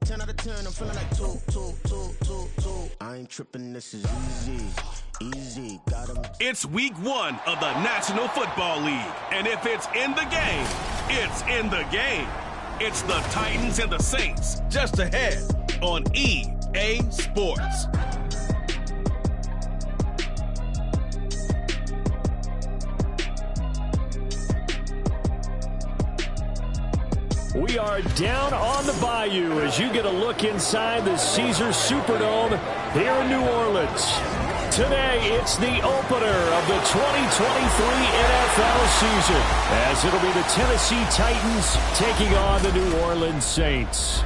10 out of 10, I'm feeling like two. I ain't tripping, this is easy, got him. It's week 1 of the National Football League, and if it's in the game, it's in the game. It's the Titans and the Saints, just ahead on EA Sports. We are down on the bayou as you get a look inside the Caesars Superdome here in New Orleans. Today, it's the opener of the 2023 NFL season, as it'll be the Tennessee Titans taking on the New Orleans Saints.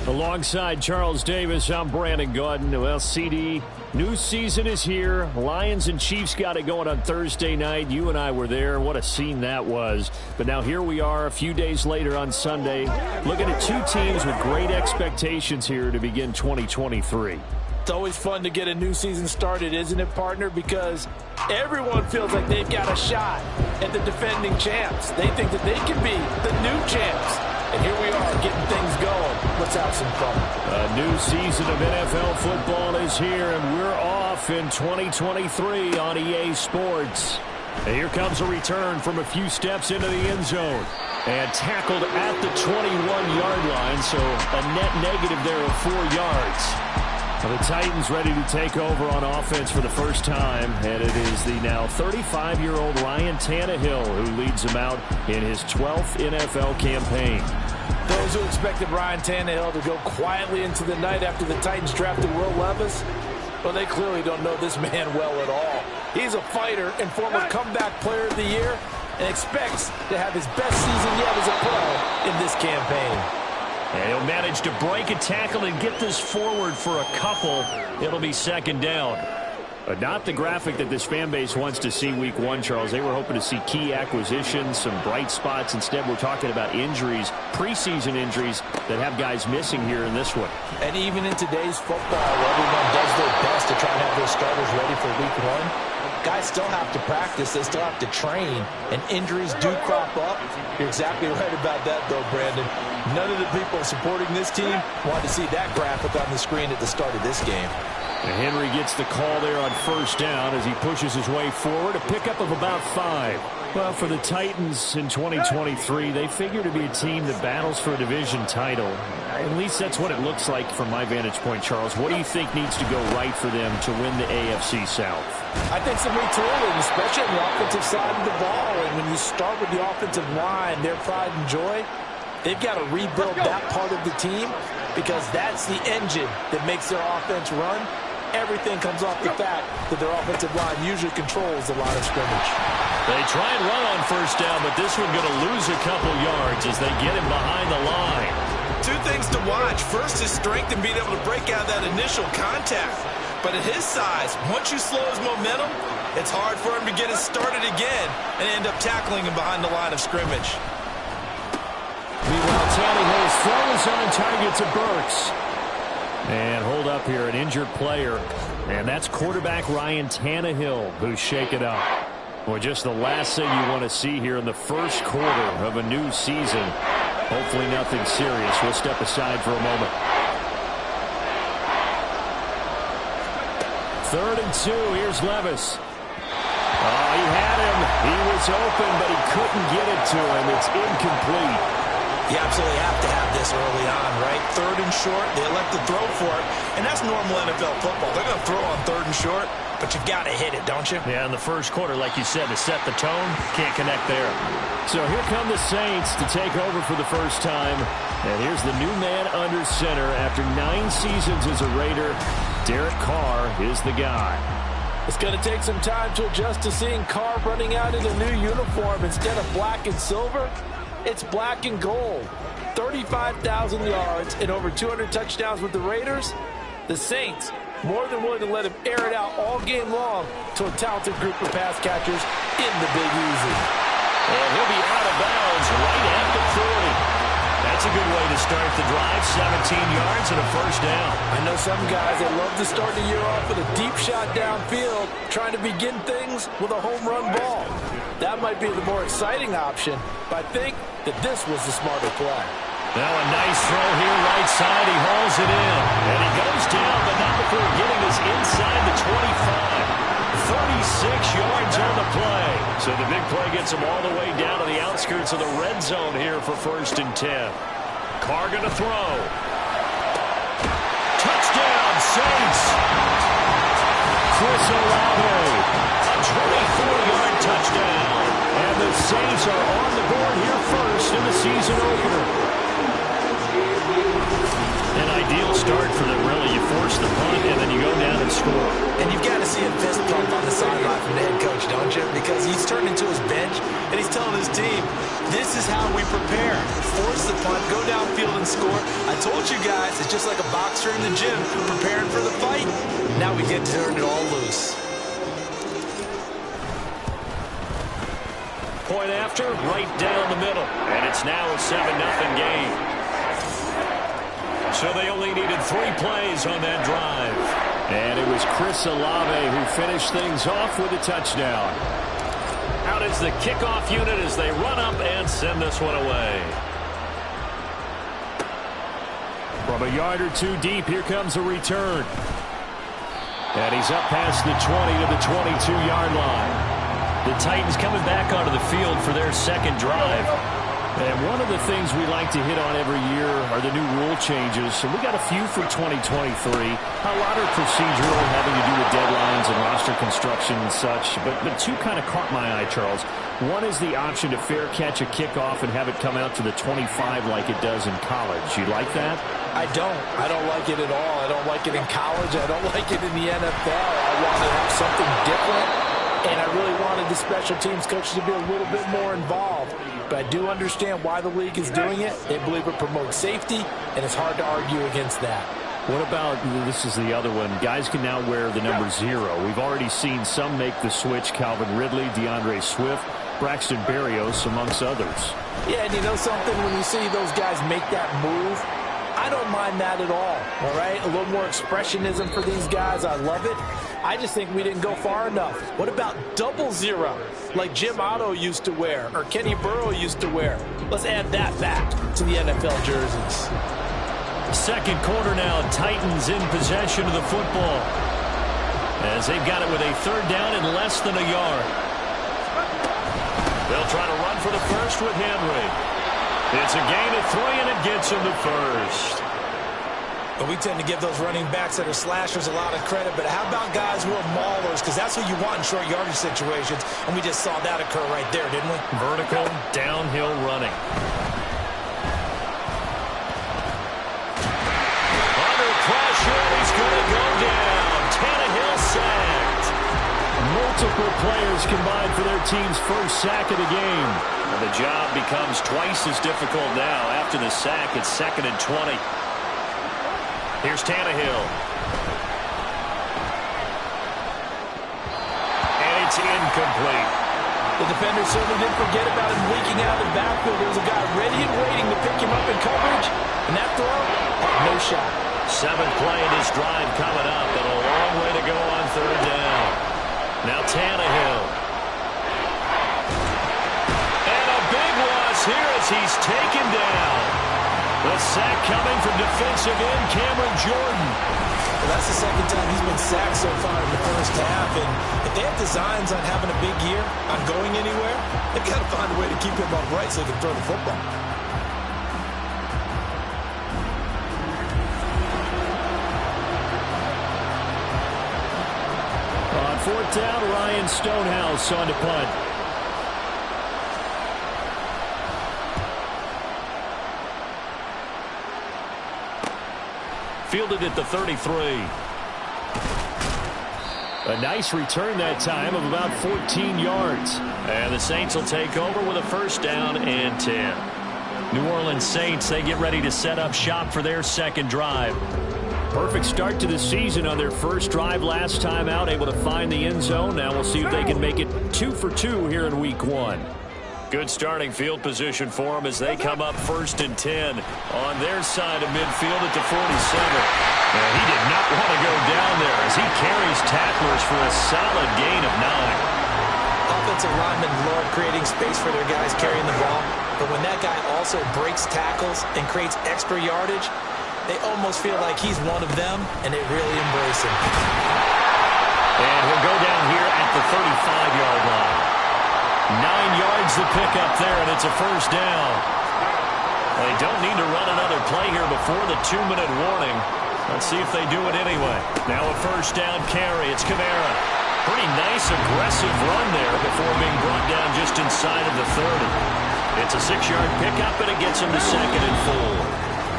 Alongside Charles Davis, I'm Brandon Gaudin. Well, CD, new season is here. Lions and Chiefs got it going on Thursday night. You and I were there. What a scene that was. But now here we are a few days later on Sunday, looking at two teams with great expectations here to begin 2023. It's always fun to get a new season started, isn't it, partner? Because everyone feels like they've got a shot at the defending champs. They think that they can be the new champs. And here we are getting things going. Let's have some fun. A new season of NFL football is here, and we're off in 2023 on EA Sports. And here comes a return from a few steps into the end zone. And tackled at the 21-yard line, so a net negative there of 4 yards. Well, the Titans ready to take over on offense for the first time, and it is the now 35-year-old Ryan Tannehill who leads them out in his 12th NFL campaign. Those who expected Ryan Tannehill to go quietly into the night after the Titans drafted Will Levis, well, they clearly don't know this man well at all. He's a fighter and former comeback player of the year and expects to have his best season yet as a pro in this campaign. And he'll manage to break a tackle and get this forward for a couple. It'll be second down. But not the graphic that this fan base wants to see week 1, Charles. They were hoping to see key acquisitions, some bright spots. Instead, we're talking about injuries, preseason injuries that have guys missing here in this one. And even in today's football, everyone does their best to try and have their starters ready for week 1. Guys still have to practice. They still have to train. And injuries do crop up. You're exactly right about that, though, Brandon. None of the people supporting this team want to see that graphic on the screen at the start of this game. And Henry gets the call there on first down as he pushes his way forward. A pickup of about 5. Well, for the Titans in 2023, they figure to be a team that battles for a division title. At least that's what it looks like from my vantage point, Charles. What do you think needs to go right for them to win the AFC South? I think some retooling, especially on the offensive side of the ball. And when you start with the offensive line, their pride and joy, they've got to rebuild that part of the team because that's the engine that makes their offense run. Everything comes off the fact that their offensive line usually controls the line of scrimmage. They try and run on first down, but this one going to lose a couple yards as they get him behind the line. Two things to watch. First is strength and being able to break out that initial contact. But at his size, once you slow his momentum, it's hard for him to get it started again and end up tackling him behind the line of scrimmage. Meanwhile, Tannehill's throw is on target to Burks. And hold up here, an injured player. And that's quarterback Ryan Tannehill who's shaken up. Well, just the last thing you want to see here in the first quarter of a new season. Hopefully nothing serious. We'll step aside for a moment. 3rd and 2. Here's Levis. Oh, he had him. He was open, but he couldn't get it to him. It's incomplete. You absolutely have to have this early on, right? 3rd and short, they elect to throw for it, and that's normal NFL football. They're going to throw on 3rd and short, but you got to hit it, don't you? Yeah, in the first quarter, like you said, to set the tone, can't connect there. So here come the Saints to take over for the first time, and here's the new man under center after 9 seasons as a Raider. Derek Carr is the guy. It's going to take some time to adjust to seeing Carr running out in a new uniform instead of black and silver. It's black and gold. 35,000 yards and over 200 touchdowns with the Raiders. The Saints more than willing to let him air it out all game long to a talented group of pass catchers in the Big Easy. And he'll be out of bounds right at the 40. That's a good way to start the drive. 17 yards and a first down. I know some guys that love to start the year off with a deep shot downfield, trying to begin things with a home run ball. That might be the more exciting option, but I think that this was the smarter play. Now a nice throw here, right side. He hauls it in. And he goes down, but not before getting us inside the 25. 36 yards on the play. So the big play gets him all the way down to the outskirts of the red zone here for 1st and 10. Carr going to throw. Touchdown, Saints. Chris Olave, a 24-yard touchdown. And the Saints are on the board here first in the season opener. An ideal start for them, really. You force the punt, and then you go down and score. And you've got to see a fist pump on the sideline from the head coach, don't you? Because he's turned into his bench, and he's telling his team, this is how we prepare. Force the punt, go downfield and score. I told you guys, it's just like a boxer in the gym preparing for the fight. Now we get to turn it all loose. Point after, right down the middle. And it's now a 7-0 game. So they only needed 3 plays on that drive. And it was Chris Olave who finished things off with a touchdown. Out is the kickoff unit as they run up and send this one away. From a yard or 2 deep, here comes a return. And he's up past the 20 to the 22-yard line. The Titans coming back onto the field for their second drive. And one of the things we like to hit on every year are the new rule changes. And we got a few for 2023. A lot are procedural, having to do with deadlines and roster construction and such. But 2 kind of caught my eye, Charles. One is the option to fair catch a kickoff and have it come out to the 25 like it does in college. You like that? I don't. I don't like it at all. I don't like it in college. I don't like it in the NFL. I want to have something different. And I really wanted the special teams coaches to be a little bit more involved. But I do understand why the league is doing it. They believe it promotes safety, and it's hard to argue against that. What about, this is the other one, guys can now wear the number 0. We've already seen some make the switch, Calvin Ridley, DeAndre Swift, Braxton Berrios, amongst others. Yeah, and you know something? When you see those guys make that move, I don't mind that at all right? A little more expressionism for these guys. I love it. I just think we didn't go far enough. What about 00, like Jim Otto used to wear or Kenny Burrow used to wear? Let's add that back to the NFL jerseys. Second quarter now, Titans in possession of the football as they've got it with a 3rd down and less than a yard. They'll try to run for the first with Henry. It's a gain of 3, and it gets him the first. But we tend to give those running backs that are slashers a lot of credit. But how about guys who are maulers? Because that's what you want in short yardage situations. And we just saw that occur right there, didn't we? Vertical, downhill running. Under pressure, he's going to go down. Tannehill sacked. Multiple players combined for their team's first sack of the game. And the job becomes twice as difficult now. After the sack, it's 2nd and 20. Here's Tannehill. And it's incomplete. The defender certainly didn't forget about him leaking out of the backfield. There was a guy ready and waiting to pick him up in coverage. And that throw, no shot. 7th play of this drive coming up, but a long way to go on 3rd down. Now Tannehill. And a big loss here as he's taken down. The sack coming from defensive end Cameron Jordan. Well, that's the 2nd time he's been sacked so far in the first half. And if they have designs on having a big year, on going anywhere, they've got to find a way to keep him upright so he can throw the football. On 4th down, Ryan Stonehouse on to punt. Fielded at the 33. A nice return that time of about 14 yards. And the Saints will take over with a 1st down and 10. New Orleans Saints, they get ready to set up shop for their 2nd drive. Perfect start to the season on their first drive last time out, able to find the end zone. Now we'll see if they can make it 2 for 2 here in week 1. Good starting field position for them as they come up 1st and 10 on their side of midfield at the 47. And he did not want to go down there as he carries tacklers for a solid gain of 9. Offensive linemen love creating space for their guys carrying the ball, but when that guy also breaks tackles and creates extra yardage, they almost feel like he's one of them, and they really embrace him. And he'll go down here at the 35-yard line. 9 yards to pick up there, and it's a first down. They don't need to run another play here before the 2-minute warning. Let's see if they do it anyway. Now a first down carry. It's Kamara. Pretty nice, aggressive run there before being brought down just inside of the 30. It's a 6-yard pickup, and it gets him to 2nd and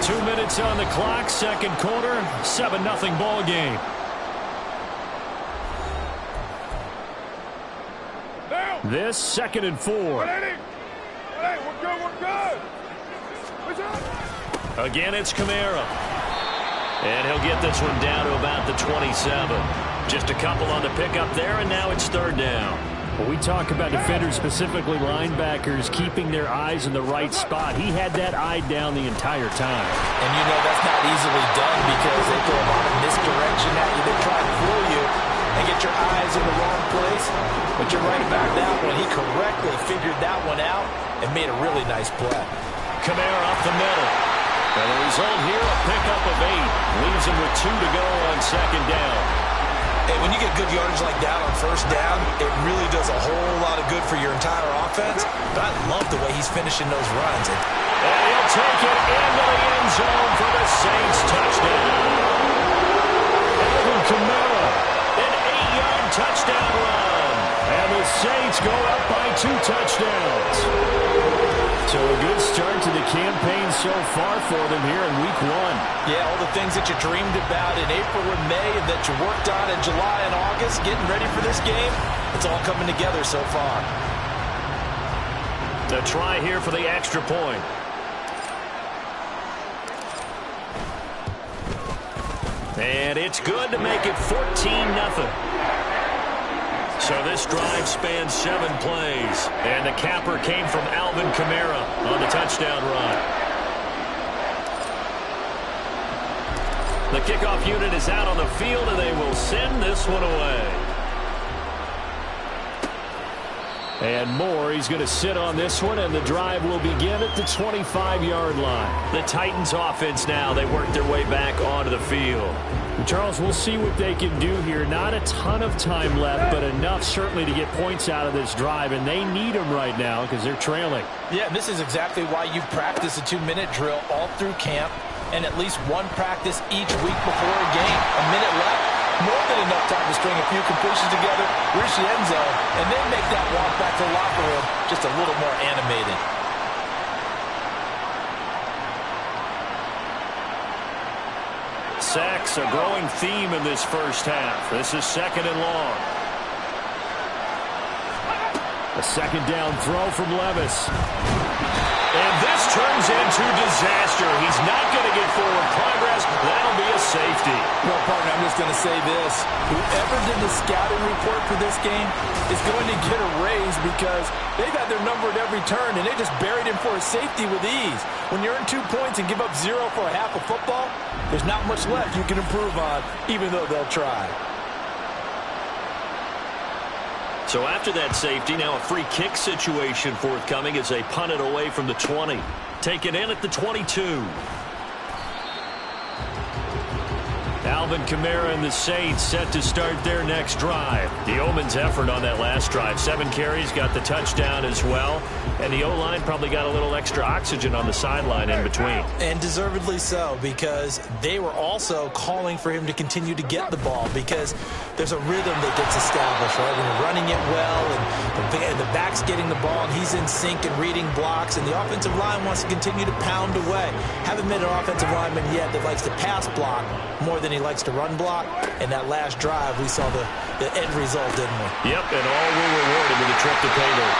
4. 2 minutes on the clock, second quarter, 7-0 ball game. This 2nd and 4. We're good. Again, it's Kamara. And he'll get this one down to about the 27. Just a couple on the pickup there, and now it's 3rd down. When we talk about defenders, specifically linebackers, keeping their eyes in the right spot, he had that eye down the entire time. And you know that's not easily done because they throw a lot of misdirection at you. They try to fool you and get your eyes in the wrong place. But you're right about that one. He correctly figured that one out and made a really nice play. Kamara up the middle. And the result here, a pickup of 8. Leaves him with 2 to go on 2nd down. Hey, when you get good yardage like that on 1st down, it really does a whole lot of good for your entire offense. But I love the way he's finishing those runs. And he'll take it into the end zone for the Saints touchdown. Alvin Kamara, an 8-yard touchdown run. And the Saints go up by 2 touchdowns. So a good start to the campaign so far for them here in week 1. Yeah, all the things that you dreamed about in April and May and that you worked on in July and August, getting ready for this game, it's all coming together so far. The try here for the extra point. And it's good to make it 14-0. So this drive spans 7 plays. And the capper came from Alvin Kamara on the touchdown run. The kickoff unit is out on the field, and they will send this one away. And Moore, he's going to sit on this one, and the drive will begin at the 25-yard line. The Titans offense now, they work their way back onto the field. Charles, we'll see what they can do here. Not a ton of time left, but enough certainly to get points out of this drive, and they need them right now because they're trailing. Yeah, this is exactly why you practice a 2-minute drill all through camp and at least one practice each week before a game. A minute left, more than enough time to string a few completions together, reach the end zone, and then make that walk back to the locker room just a little more animated. Sacks, a growing theme in this first half. This is 2nd and long. A 2nd down throw from Levis. And this turns into disaster. He's not going to get forward progress. That'll be a safety. Well, partner, I'm just going to say this. Whoever did the scouting report for this game is going to get a raise because they've had their number at every turn, and they just buried him for a safety with ease. When you earn 2 points and give up 0 for a half of football, there's not much left you can improve on, even though they'll try. So after that safety, now a free kick situation forthcoming as they punt it away from the 20. Taken in at the 22. Alvin Kamara and the Saints set to start their next drive. The Yeoman's effort on that last drive. 7 carries, got the touchdown as well. And the O-line probably got a little extra oxygen on the sideline in between. And deservedly so, because they were also calling for him to continue to get the ball because there's a rhythm that gets established, right? When you're running it well and the back's getting the ball and he's in sync and reading blocks and the offensive line wants to continue to pound away. Haven't met an offensive lineman yet that likes to pass block more than he likes to run block. And that last drive, we saw the end result, didn't we? Yep, and all were rewarded with a trip to pay dirt.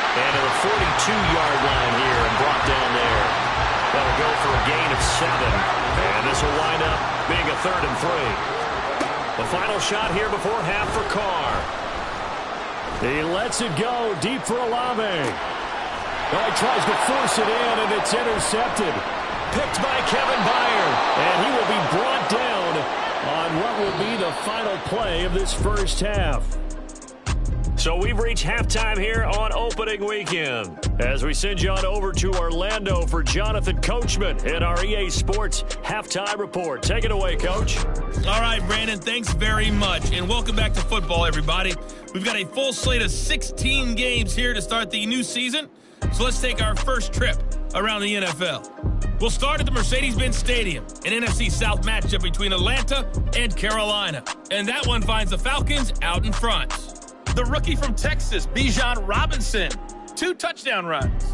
And to the 42-yard line here and brought down there. That'll go for a gain of 7. And this will wind up being a 3rd and 3. The final shot here before half for Carr. He lets it go deep for Olave. Oh, he tries to force it in, and it's intercepted. Picked by Kevin Byard. And he will be brought down on what will be the final play of this first half. So So we've reached halftime here on opening weekend as we send you on over to Orlando for Jonathan Coachman in our EA Sports Halftime Report. Take it away, Coach. All right, Brandon, thanks very much. And welcome back to football, everybody. We've got a full slate of 16 games here to start the new season. So let's take our first trip around the NFL. We'll start at the Mercedes-Benz Stadium, an NFC South matchup between Atlanta and Carolina. And that one finds the Falcons out in front. The rookie from Texas, Bijan Robinson, 2 touchdown runs.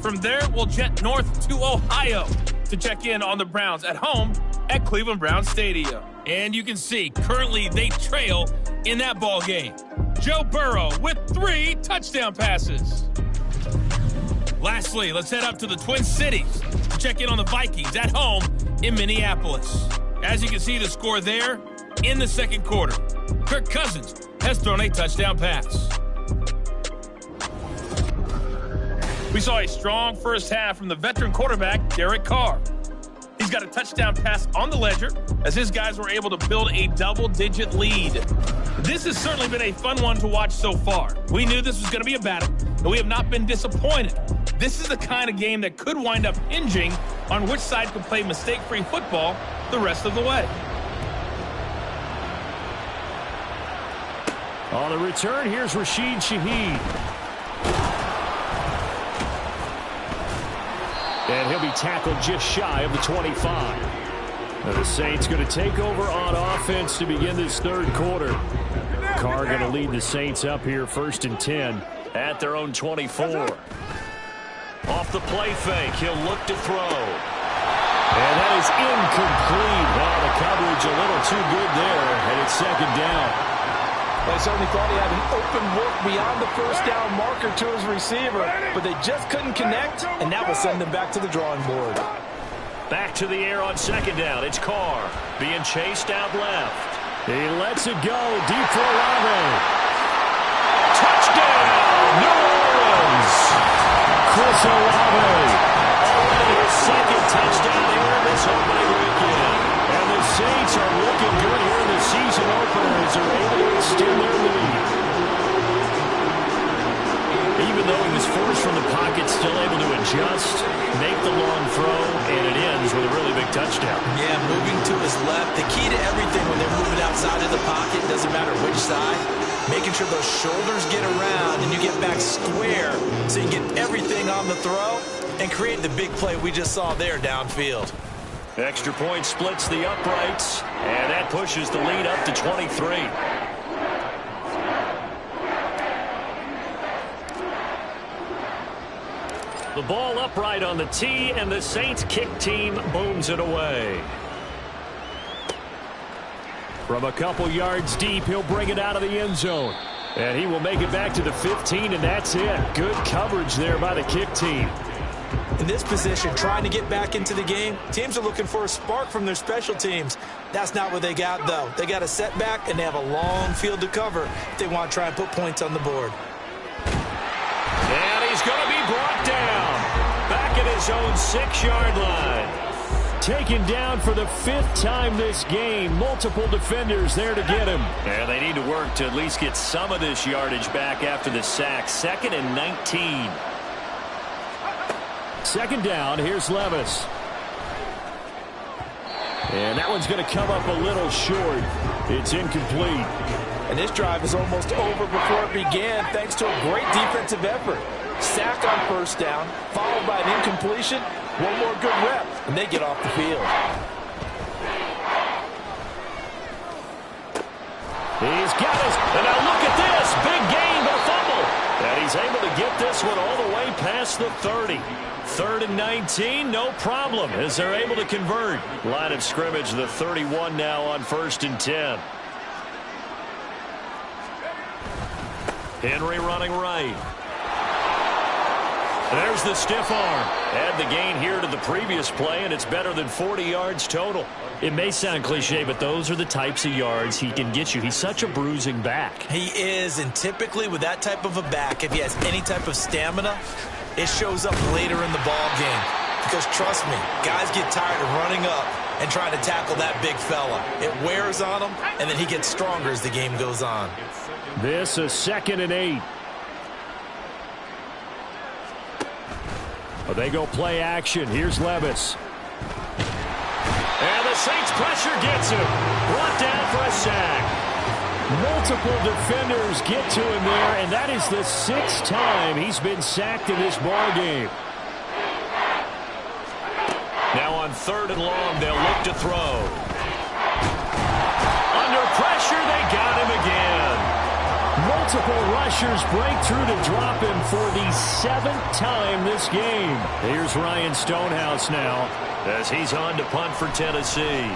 From there, we'll jet north to Ohio to check in on the Browns at home at Cleveland Browns Stadium. And you can see, currently they trail in that ball game. Joe Burrow with 3 touchdown passes. Lastly, let's head up to the Twin Cities to check in on the Vikings at home in Minneapolis. As you can see the score there in the second quarter, Kirk Cousins has thrown a touchdown pass. We saw a strong first half from the veteran quarterback, Derek Carr. He's got a touchdown pass on the ledger as his guys were able to build a double-digit lead. This has certainly been a fun one to watch so far. We knew this was going to be a battle, and we have not been disappointed. This is the kind of game that could wind up hinging on which side could play mistake-free football the rest of the way. On the return, here's Rashid Shaheed. And he'll be tackled just shy of the 25. Now the Saints going to take over on offense to begin this third quarter. Carr going to lead the Saints up here 1st and 10 at their own 24. Off the play fake, he'll look to throw. And that is incomplete. Wow, the coverage a little too good there, and it's second down. They certainly thought he had an open look beyond the first down marker to his receiver, but they just couldn't connect, and that will send them back to the drawing board. Back to the air on second down. It's Carr being chased out left. He lets it go deep for Olave. Touchdown, New Orleans. Chris Olave. Already his second touchdown here in this opening weekend. And the Saints are looking good here in the season opener as they're able to extend their lead. Even though he was forced from the pocket, still able to adjust, make the long throw, and it ends with a really big touchdown. Yeah, moving to his left. The key to everything when they're moving outside of the pocket, doesn't matter which side, making sure those shoulders get around and you get back square so you get everything on the throw and create the big play we just saw there downfield. Extra point splits the uprights, and that pushes the lead up to 23. The ball upright on the tee, and the Saints kick team booms it away. From a couple yards deep, he'll bring it out of the end zone. And he will make it back to the 15, and that's it. Good coverage there by the kick team. In this position, trying to get back into the game, teams are looking for a spark from their special teams. That's not what they got, though. They got a setback, and they have a long field to cover if they want to try and put points on the board. And he's going to be brought down. Back at his own 6-yard line. Taken down for the 5th time this game. Multiple defenders there to get him. And they need to work to at least get some of this yardage back after the sack. 2nd and 19. Second down, here's Levis. And that one's going to come up a little short. It's incomplete. And this drive is almost over before it began thanks to a great defensive effort. Sack on first down, followed by an incompletion. One more good rep, and they get off the field. He's got his, and now look at this. Big gain, but a fumble. And he's able to get this one all the way past the 30. 3rd and 19, no problem, as they're able to convert. Line of scrimmage, the 31 now on 1st and 10. Henry running right. There's the stiff arm. Add the gain here to the previous play, and it's better than 40 yards total. It may sound cliche, but those are the types of yards he can get you. He's such a bruising back. He is, and typically with that type of a back, if he has any type of stamina, it shows up later in the ball game. Because trust me, guys get tired of running up and trying to tackle that big fella. It wears on him, and then he gets stronger as the game goes on. This is 2nd and 8. Well, they go play action. Here's Levis. And the Saints pressure gets him. Brought down for a sack. Multiple defenders get to him there, and that is the 6th time he's been sacked in this ball game. Now on 3rd and long, they'll look to throw. Under pressure, they got him again. Multiple rushers break through to drop him for the 7th time this game. Here's Ryan Stonehouse now as he's on to punt for Tennessee.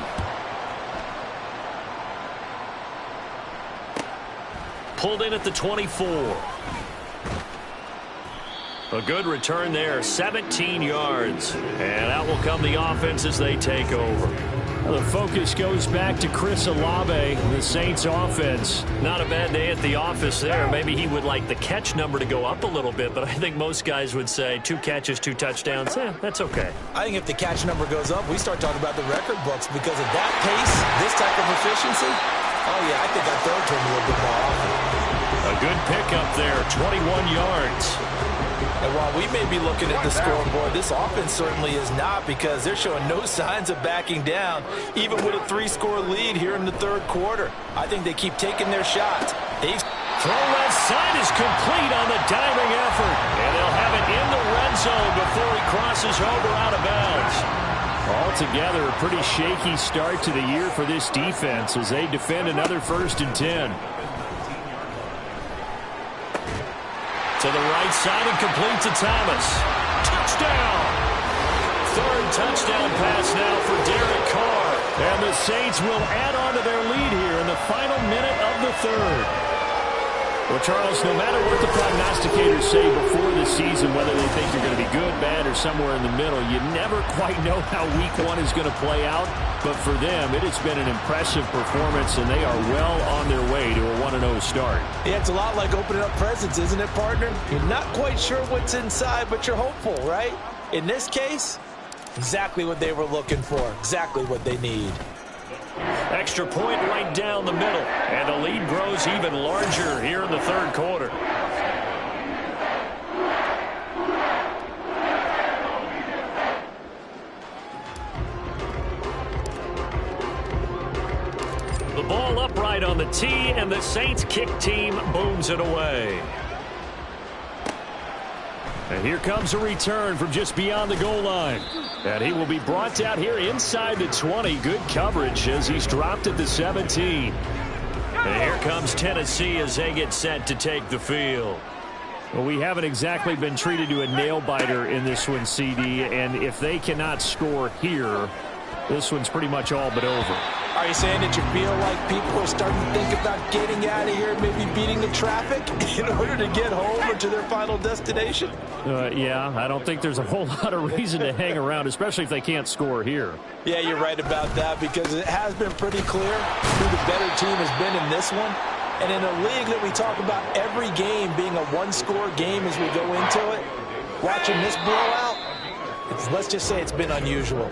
Pulled in at the 24. A good return there, 17 yards. And out will come the offense as they take over. The focus goes back to Chris Olave, the Saints offense. Not a bad day at the office there. Maybe he would like the catch number to go up a little bit, but I think most guys would say 2 catches, 2 touchdowns. That's okay. I think if the catch number goes up, we start talking about the record books because at that pace, this type of efficiency, oh yeah, I think I'd throw it to him a little bit more often. A good pickup there, 21 yards. And while we may be looking at the scoreboard, this offense certainly is not because they're showing no signs of backing down, even with a 3-score lead here in the 3rd quarter. I think they keep taking their shots. Throw left side is complete on the diving effort. And they'll have it in the red zone before he crosses over out of bounds. Altogether, a pretty shaky start to the year for this defense as they defend another 1st and 10. To the right side and complete to Thomas. Touchdown! 3rd touchdown pass now for Derek Carr. And the Saints will add on to their lead here in the final minute of the 3rd. Well, Charles, no matter what the prognosticators say before the season, whether they think you're going to be good, bad, or somewhere in the middle, you never quite know how week 1 is going to play out. But for them, it has been an impressive performance, and they are well on their way to a 1-0 start. Yeah, it's a lot like opening up presents, isn't it, partner? You're not quite sure what's inside, but you're hopeful, right? In this case, exactly what they were looking for, exactly what they need. Extra point right down the middle, and the lead grows even larger here in the 3rd quarter. The ball upright on the tee, and the Saints kick team booms it away. And here comes a return from just beyond the goal line. And he will be brought out here inside the 20. Good coverage as he's dropped at the 17. And here comes Tennessee as they get set to take the field. Well, we haven't exactly been treated to a nail-biter in this one, CD. And if they cannot score here, this one's pretty much all but over. Are you saying that you feel like people are starting to think about getting out of here, maybe beating the traffic in order to get home or to their final destination? Yeah, I don't think there's a whole lot of reason to hang around, especially if they can't score here. Yeah, you're right about that because it has been pretty clear who the better team has been in this one. And in a league that we talk about every game being a 1-score game as we go into it, watching this blowout, let's just say it's been unusual.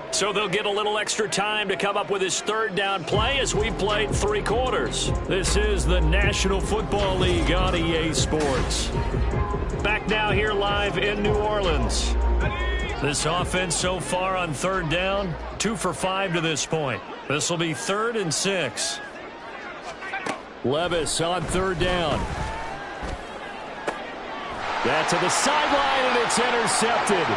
So they'll get a little extra time to come up with his 3rd down play as we played 3 quarters. This is the National Football League on EA Sports. Back now here live in New Orleans. This offense so far on 3rd down, 2 for 5 to this point. This will be 3rd and 6. Levis on 3rd down. That to the sideline, and it's intercepted.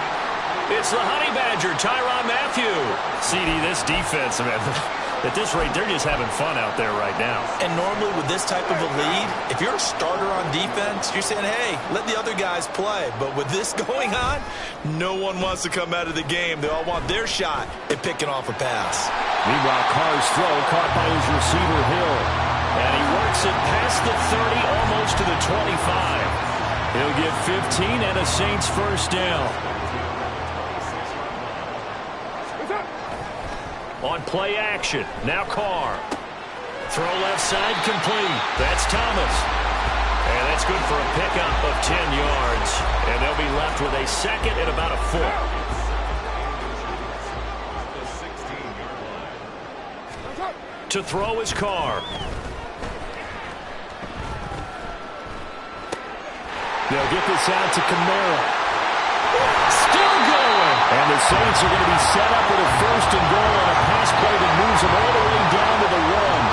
It's the Honey Badger, Tyrann Mathieu. CD, this defense, man, at this rate, they're just having fun out there right now. And normally with this type of a lead, if you're a starter on defense, you're saying, hey, let the other guys play. But with this going on, no one wants to come out of the game. They all want their shot at picking off a pass. Meanwhile, Carr's throw caught by his receiver, Hill. And he works it past the 30, almost to the 25. He'll get 15 and a Saints 1st down. On play action, now Carr. Throw left side complete. That's Thomas. And that's good for a pickup of 10 yards. And they'll be left with a second and about a foot. To throw his car. They'll get this out to Kamara. Still going. And the Saints are going to be set up with a first and goal on a pass play that moves them all the way down to the 1.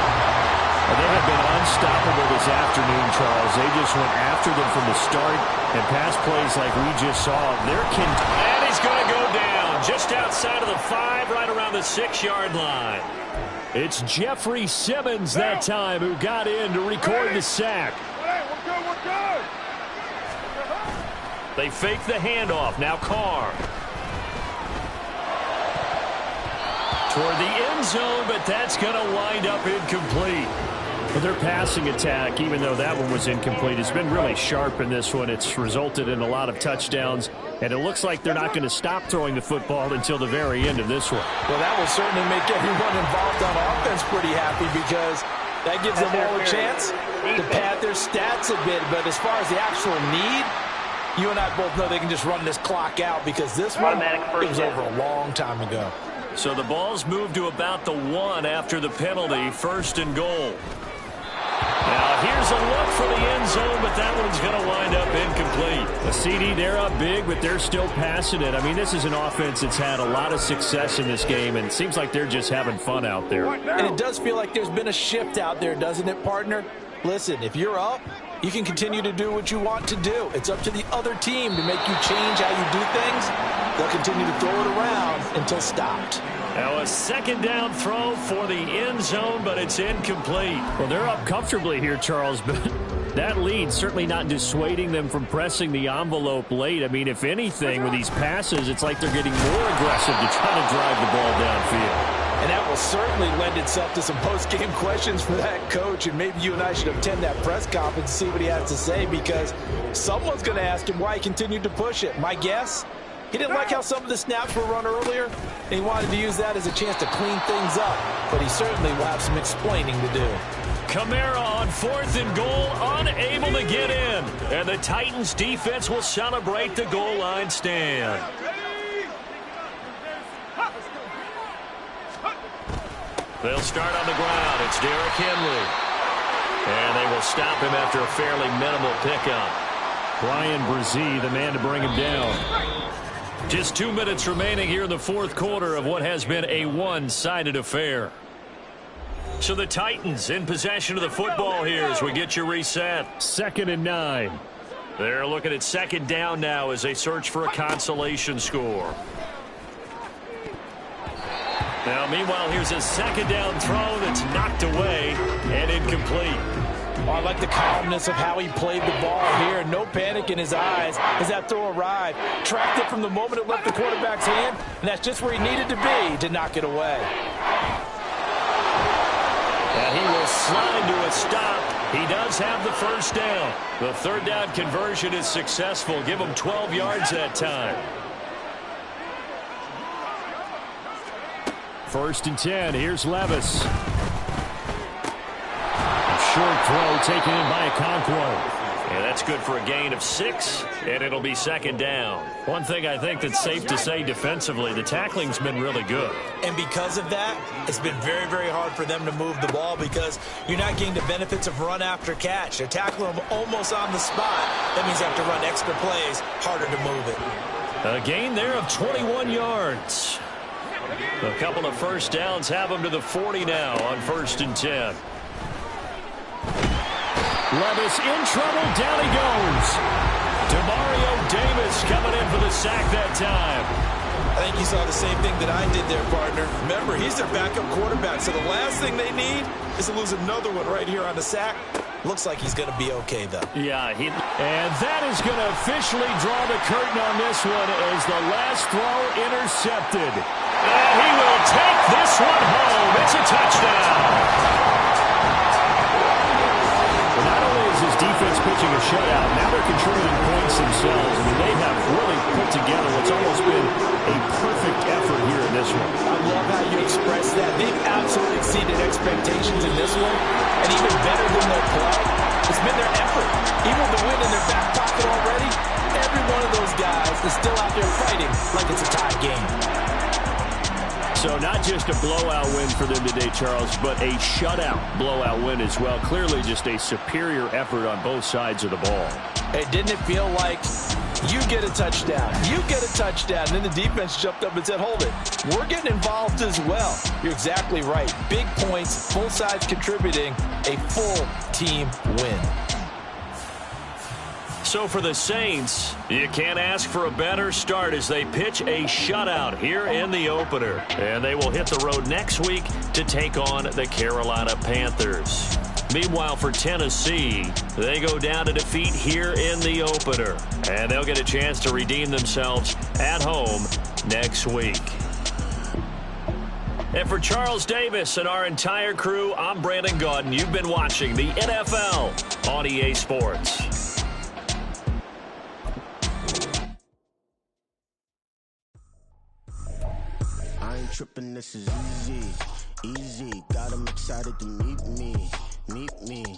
They have been unstoppable this afternoon, Charles. They just went after them from the start, and pass plays like we just saw. And he's going to go down just outside of the 5, right around the 6-yard line. It's Jeffrey Simmons that time who got in to record the sack. We're good. They fake the handoff. Now Carr. Toward the end zone, but that's going to wind up incomplete. Well, their passing attack, even though that one was incomplete, has been really sharp in this one. It's resulted in a lot of touchdowns, and it looks like they're not going to stop throwing the football until the very end of this one. Well, that will certainly make everyone involved on offense pretty happy because that gives them all a chance to pad their stats a bit. But as far as the actual need, you and I both know they can just run this clock out because this one, it was over a long time ago. So the ball's moved to about the 1 after the penalty, first and goal. Now here's a look for the end zone, but that one's going to wind up incomplete. The CD, they're up big, but they're still passing it. I mean, this is an offense that's had a lot of success in this game, and it seems like they're just having fun out there. And it does feel like there's been a shift out there, doesn't it, partner? Listen, if you're up, you can continue to do what you want to do. It's up to the other team to make you change how you do things. They'll continue to throw it around until stopped. Now a second down throw for the end zone, but it's incomplete. Well, they're up comfortably here, Charles, but that lead certainly not dissuading them from pressing the envelope late. I mean, if anything, with these passes, it's like they're getting more aggressive to try to drive the ball downfield. And that will certainly lend itself to some post-game questions for that coach, and maybe you and I should attend that press conference and see what he has to say, because someone's going to ask him why he continued to push it. My guess, he didn't like how some of the snaps were run earlier, and he wanted to use that as a chance to clean things up, but he certainly will have some explaining to do. Kamara on 4th and goal, unable to get in, and the Titans defense will celebrate the goal line stand. They'll start on the ground. It's Derrick Henry. And they will stop him after a fairly minimal pickup. Brian Brzee, the man to bring him down. Just 2 minutes remaining here in the fourth quarter of what has been a one-sided affair. So the Titans in possession of the football here as we get you reset. 2nd and 9. They're looking at second down now as they search for a consolation score. Now, meanwhile, here's a second down throw that's knocked away and incomplete. Oh, I like the calmness of how he played the ball here. No panic in his eyes as that throw arrived. Tracked it from the moment it left the quarterback's hand, and that's just where he needed to be to knock it away. And he will slide to a stop. He does have the first down. The third down conversion is successful. Give him 12 yards that time. 1st and 10. Here's Levis. Short throw taken in by Okonkwo. And that's good for a gain of 6, and it'll be second down. One thing I think that's safe to say defensively, the tackling's been really good. And because of that, it's been very, very hard for them to move the ball because you're not getting the benefits of run after catch. They're tackling them almost on the spot. That means you have to run extra plays, harder to move it. A gain there of 21 yards. A couple of first downs have them to the 40 now on 1st and 10. Levis in trouble. Down he goes. Demario Davis coming in for the sack that time. I think you saw the same thing that I did there, partner. Remember, he's their backup quarterback, so the last thing they need is to lose another one right here on the sack. Looks like he's going to be okay, though. Yeah, and that is going to officially draw the curtain on this one as the last throw intercepted. And he will take this one home. It's a touchdown. Well, not only is his defense pitching a shutout, now they're contributing points themselves. I mean, they have really put together what's almost been a perfect effort here in this one. I love how you express that. They've absolutely exceeded expectations in this one, and even better than their play. It's been their effort. Even with the win in their back pocket already, every one of those guys is still out there fighting like it's a tie game. So not just a blowout win for them today, Charles, but a shutout blowout win as well. Clearly just a superior effort on both sides of the ball. Hey, didn't it feel like you get a touchdown, you get a touchdown, and then the defense jumped up and said, hold it, we're getting involved as well. You're exactly right. Big points, both sides contributing, a full team win. So for the Saints, you can't ask for a better start as they pitch a shutout here in the opener. And they will hit the road next week to take on the Carolina Panthers. Meanwhile, for Tennessee, they go down to defeat here in the opener. And they'll get a chance to redeem themselves at home next week. And for Charles Davis and our entire crew, I'm Brandon Gaudin. You've been watching the NFL on EA Sports. Tripping, this is easy. Got them excited to meet me.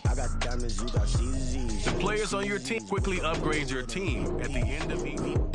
I got diamonds, you got CZs. The players on your team quickly upgrade your team at the end of each.